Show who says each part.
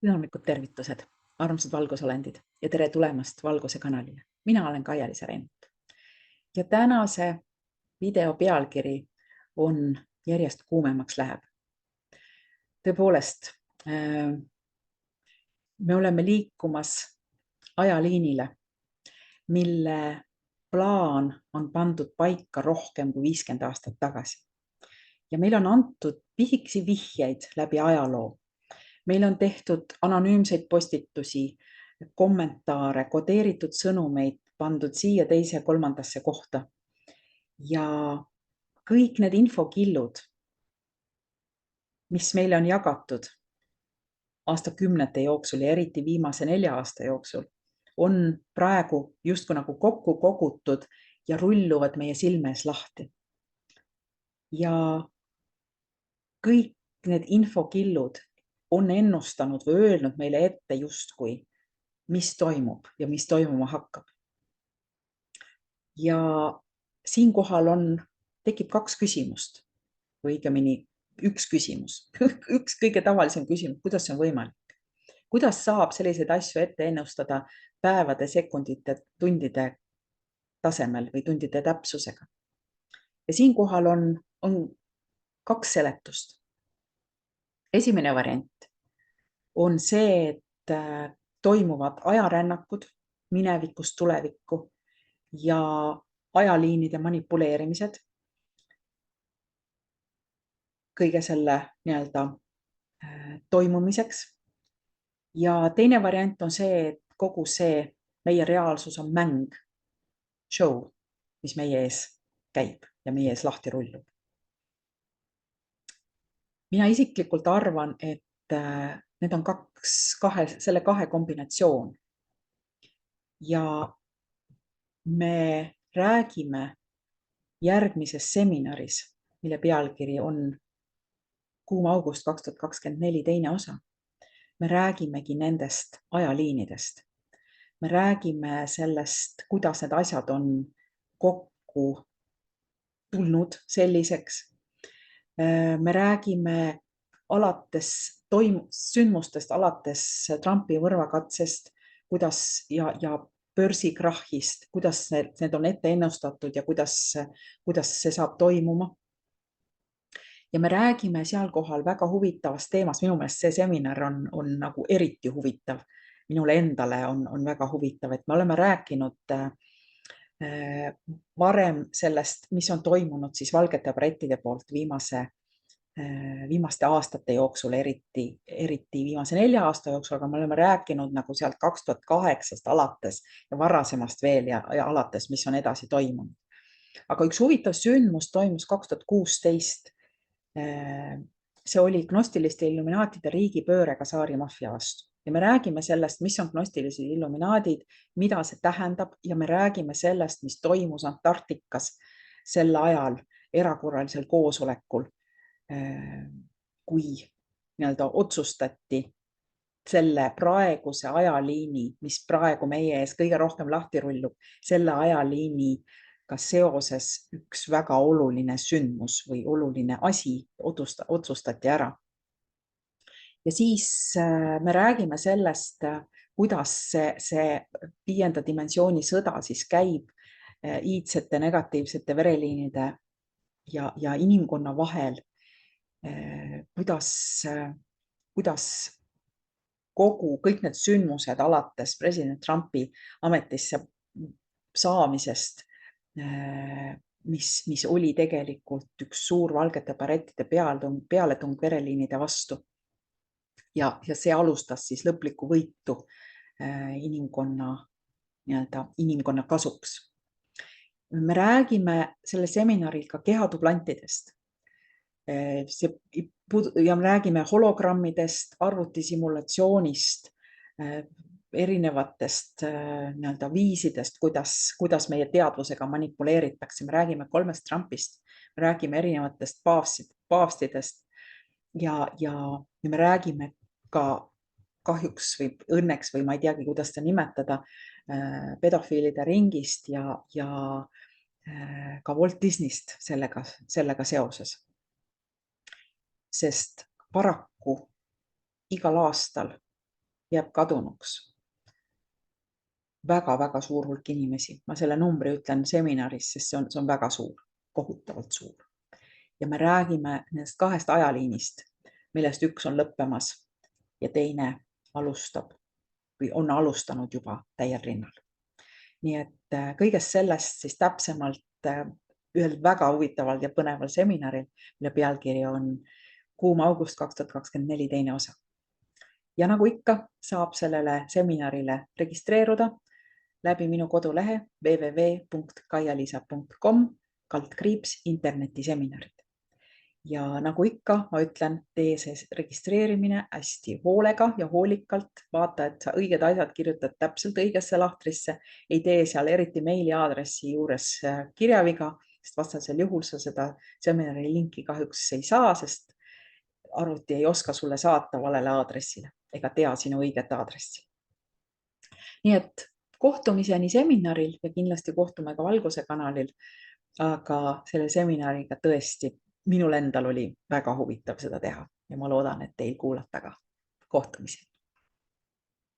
Speaker 1: Dünamikud tervitused, armsad valgusolendid ja tere tulemast Valguse kanalile. Mina olen Kaia-Liisa Reinut. Ja tänase video pealkiri on Järjest kuumemaks läheb. Tõepoolest, me oleme liikumas ajaliinile, mille plaan on pandud paika rohkem kui 50 aastat tagasi. Ja meil on antud pihiksi vihjeid läbi ajaloo. Meil on tehtud anonüümseid postitusi, kommentaare, kodeeritud sõnumeid, pandud siia teise ja kolmandasse kohta. Ja kõik need infokillud, mis meile on jagatud aastakümnete jooksul ja eriti viimase 4 aasta jooksul, on praegu justkui nagu kokku kogutud ja rulluvad meie silme ees lahti. Ja kõik need infokillud on ennustanud või öelnud meile ette justkui, mis toimub ja mis toimuma hakkab. Ja siinkohal tekib 2 küsimust, või õigemini üks küsimus, üks kõige tavalisem küsimus, kuidas see on võimalik? Kuidas saab selliseid asju ette ennustada päevade, sekundite, tundide tasemel või tundide täpsusega? Ja siinkohal on 2 seletust. Esimene variant on see, et toimuvad ajarännakud minevikust tulevikku ja ajaliinide manipuleerimised kõige selle toimumiseks. Ja teine variant on see, et kogu see meie reaalsus on mäng, show, mis meie ees käib ja meie ees lahti rullub. Mina isiklikult arvan, et need on selle kahe kombinatsioon. Ja me räägime järgmises seminaris, mille pealkiri on Kuum august 2024 teine osa. Me räägimegi nendest ajaliinidest. Me räägime sellest, kuidas need asjad on kokku tulnud selliseks. Me räägime alates sündmustest, alates Trumpi võrvakatsest, kuidas ja börsikrahhist, kuidas need on ette ennustatud ja kuidas see saab toimuma. Ja me räägime seal kohal väga huvitavast teemast. Minu meelest see seminar on nagu eriti huvitav. Minule endale on väga huvitav, et me oleme rääkinud varem sellest, mis on toimunud siis valgete barettide poolt viimaste aastate jooksul, eriti viimase 4 aasta jooksul, aga me oleme rääkinud nagu sealt 2008 alates ja varasemast veel ja alates, mis on edasi toimunud. Aga üks huvitav sündmus toimus 2016. See oli gnostiliste illuminaatide riigipöörega Tsaari-maffia vastu. Ja me räägime sellest, mis on gnostilised illuminaadid, mida see tähendab ja me räägime sellest, mis toimus Antarktikas sel ajal erakorralisel koosolekul, kui otsustati selle praeguse ajaliini, mis praegu meie ees kõige rohkem lahti rullub, selle ajaliiniga seoses üks väga oluline sündmus või oluline asi otsustati ära. Ja siis me räägime sellest, kuidas see 5. dimensiooni sõda siis käib iidsete negatiivsete vereliinide ja inimkonna vahel, kuidas kõik need sündmused alates president Trumpi ametisse saamisest, mis oli tegelikult üks suur valgete barettide pealetung vereliinide vastu. Ja see alustas siis lõplikku võitu inimkonna kasuks. Me räägime selle seminaril ka kehatuplantidest. Ja me räägime hologrammidest, arvutisimulatsioonist, erinevatest viisidest, kuidas meie teadvusega manipuleeritakse. Me räägime 3 Trumpist, me räägime erinevatest paavstidest ja me räägime ka kahjuks või õnneks või ma ei teagi, kuidas seda nimetada, pedofiilide ringist ja ka Walt Disneyst sellega seoses. Sest paraku igal aastal jääb kadunuks väga-väga suur hulk inimesi. Ma selle numbri ütlen seminaris, sest see on väga suur, kohutavalt suur. Ja me räägime nendest 2 ajaliinist, millest üks on lõppemas ja teine alustab või on alustanud juba täiel rinnal. Nii et kõigest sellest siis täpsemalt ühel väga huvitaval ja põneval seminaril, mille pealkiri on Kuum august 2024 teine osa. Ja nagu ikka, saab sellele seminarile registreeruda läbi minu kodulehe www.kaialisa.com/internetiseminarid. Ja nagu ikka, ma ütlen, tee see registreerimine hästi hoolega ja hoolikalt, vaata, et sa õiged asjad kirjutad täpselt õigesse lahtrisse, ei tee seal eriti meiliaadressi juures kirjaviga, sest vastasel juhul sa seda seminari linki kahjuks ei saa, sest arvuti ei oska sulle saata valele aadressile ega tea sinu õiget aadressi. Nii et kohtumiseni seminaril ja kindlasti kohtume ka Valguse kanalil, aga selle seminariga tõesti minul endal oli väga huvitav seda teha ja ma loodan, et teil kuulata ka. Kohtumiseni!